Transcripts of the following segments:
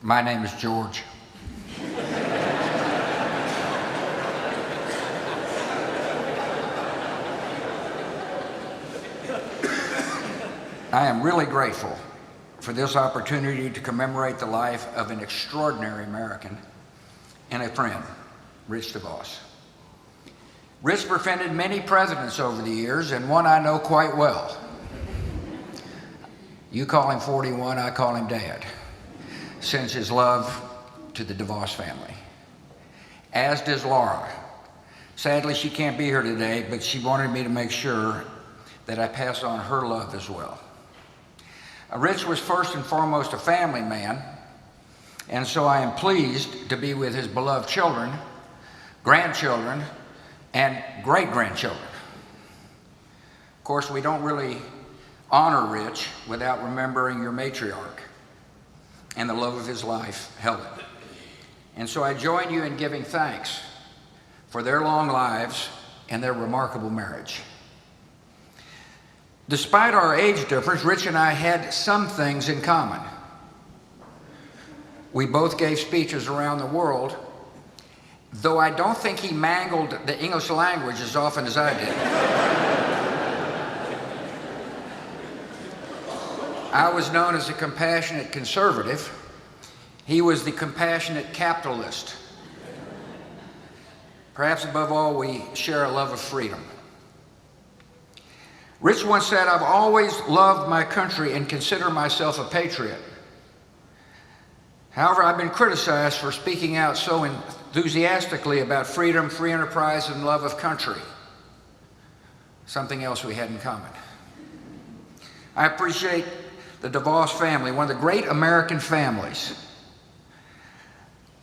My name is George. I am really grateful for this opportunity to commemorate the life of an extraordinary American and a friend, Rich DeVos. Rich befriended many presidents over the years, and one I know quite well. You call him 41, I call him Dad. Sends his love to the DeVos family, as does Laura. Sadly, she can't be here today, but she wanted me to make sure that I pass on her love as well. Rich was first and foremost a family man, and so I am pleased to be with his beloved children, grandchildren, and great-grandchildren. Of course, we don't really honor Rich without remembering your matriarch and the love of his life, Helen. And so I join you in giving thanks for their long lives and their remarkable marriage. Despite our age difference, Rich and I had some things in common. We both gave speeches around the world, though I don't think he mangled the English language as often as I did. I was known as a compassionate conservative. He was the compassionate capitalist. Perhaps above all, we share a love of freedom. Rich once said, "I've always loved my country and consider myself a patriot. However, I've been criticized for speaking out so enthusiastically about freedom, free enterprise, and love of country." Something else we had in common. I appreciate the DeVos family, one of the great American families,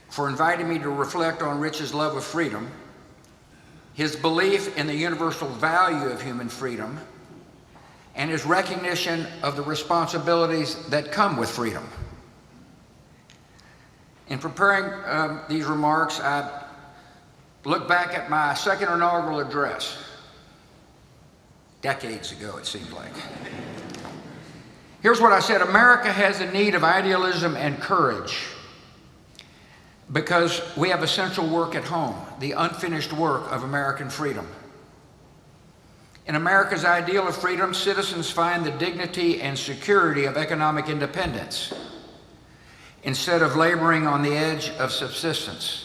for inviting me to reflect on Rich's love of freedom, his belief in the universal value of human freedom, and his recognition of the responsibilities that come with freedom. In preparing these remarks, I look back at my second inaugural address, decades ago it seems like. Here's what I said: America has a need of idealism and courage because we have essential work at home, the unfinished work of American freedom. In America's ideal of freedom, citizens find the dignity and security of economic independence instead of laboring on the edge of subsistence.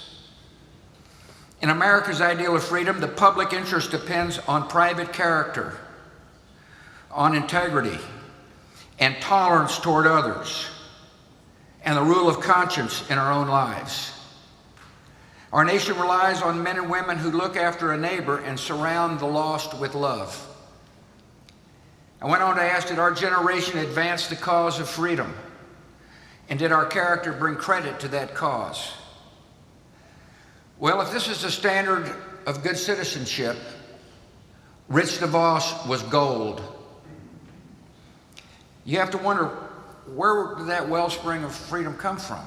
In America's ideal of freedom, the public interest depends on private character, on integrity, and tolerance toward others, and the rule of conscience in our own lives. Our nation relies on men and women who look after a neighbor and surround the lost with love. I went on to ask, did our generation advance the cause of freedom? And did our character bring credit to that cause? Well, if this is the standard of good citizenship, Rich DeVos was gold. You have to wonder, where did that wellspring of freedom come from?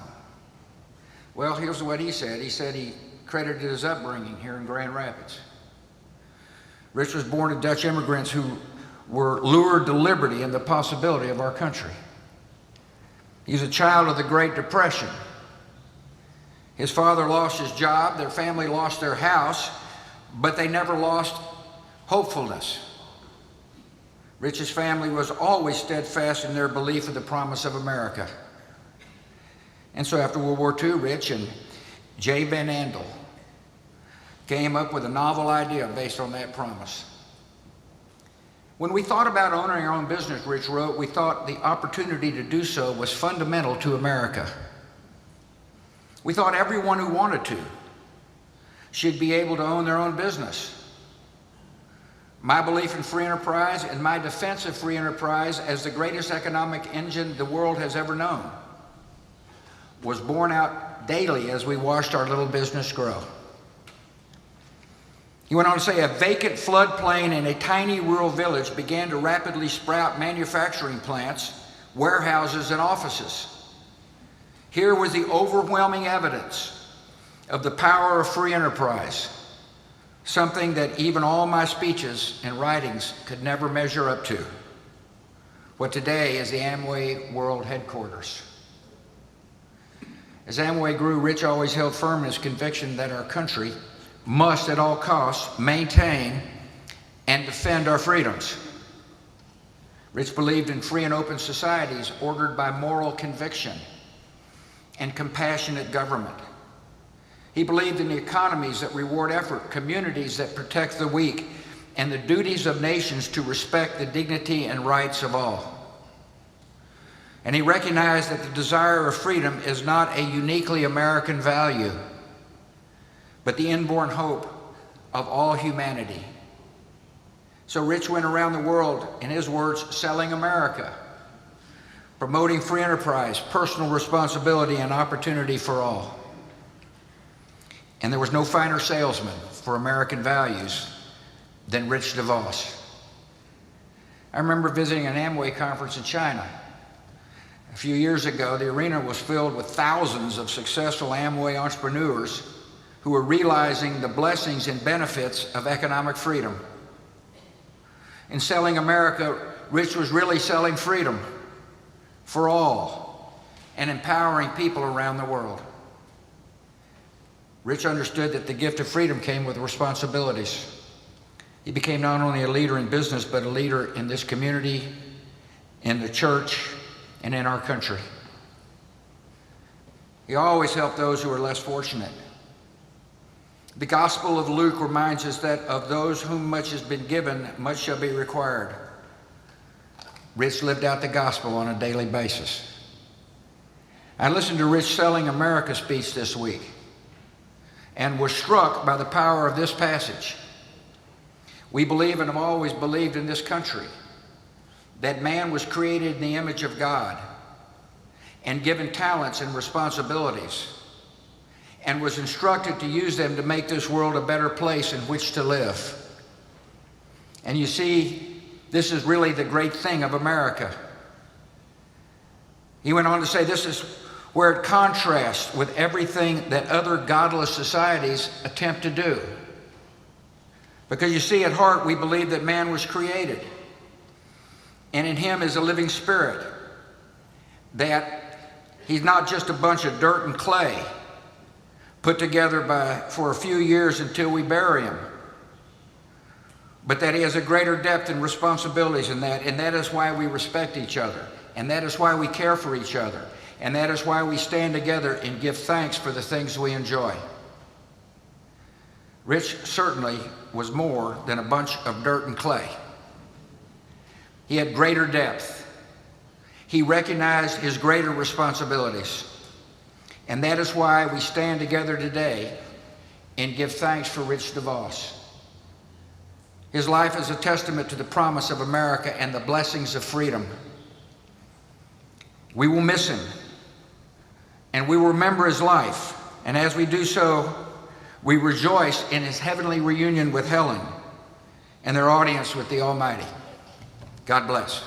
Well, here's what he said. He said he credited his upbringing here in Grand Rapids. Rich was born to Dutch immigrants who were lured to liberty and the possibility of our country. He's a child of the Great Depression. His father lost his job, their family lost their house, but they never lost hopefulness. Rich's family was always steadfast in their belief in the promise of America. And so after World War II, Rich and J. Van Andel came up with a novel idea based on that promise. When we thought about owning our own business, Rich wrote, we thought the opportunity to do so was fundamental to America. We thought everyone who wanted to should be able to own their own business. My belief in free enterprise and my defense of free enterprise as the greatest economic engine the world has ever known was borne out daily as we watched our little business grow. He went on to say, a vacant floodplain in a tiny rural village began to rapidly sprout manufacturing plants, warehouses, and offices. Here was the overwhelming evidence of the power of free enterprise, something that even all my speeches and writings could never measure up to. What today is the Amway World Headquarters. As Amway grew, Rich always held firm in his conviction that our country must at all costs maintain and defend our freedoms. Rich believed in free and open societies ordered by moral conviction and compassionate government. He believed in the economies that reward effort, communities that protect the weak, and the duties of nations to respect the dignity and rights of all. And he recognized that the desire of freedom is not a uniquely American value, but the inborn hope of all humanity. So Rich went around the world, in his words, selling America, promoting free enterprise, personal responsibility, and opportunity for all. And there was no finer salesman for American values than Rich DeVos. I remember visiting an Amway conference in China. A few years ago, the arena was filled with thousands of successful Amway entrepreneurs who were realizing the blessings and benefits of economic freedom. In selling America, Rich was really selling freedom for all and empowering people around the world. Rich understood that the gift of freedom came with responsibilities. He became not only a leader in business, but a leader in this community, in the church, and in our country. He always helped those who were less fortunate. The Gospel of Luke reminds us that of those whom much has been given, much shall be required. Rich lived out the gospel on a daily basis. I listened to Rich Selling America speech this week and was struck by the power of this passage. We believe and have always believed in this country that man was created in the image of God and given talents and responsibilities and was instructed to use them to make this world a better place in which to live. And you see, this is really the great thing of America. He went on to say this is where it contrasts with everything that other godless societies attempt to do. Because you see, at heart, we believe that man was created, and in him is a living spirit, that he's not just a bunch of dirt and clay put together for a few years until we bury him, but that he has a greater depth and responsibilities in that, and that is why we respect each other, and that is why we care for each other, and that is why we stand together and give thanks for the things we enjoy. Rich certainly was more than a bunch of dirt and clay. He had greater depth. He recognized his greater responsibilities. And that is why we stand together today and give thanks for Rich DeVos. His life is a testament to the promise of America and the blessings of freedom. We will miss him, and we will remember his life. And as we do so, we rejoice in his heavenly reunion with Helen and their audience with the Almighty. God bless.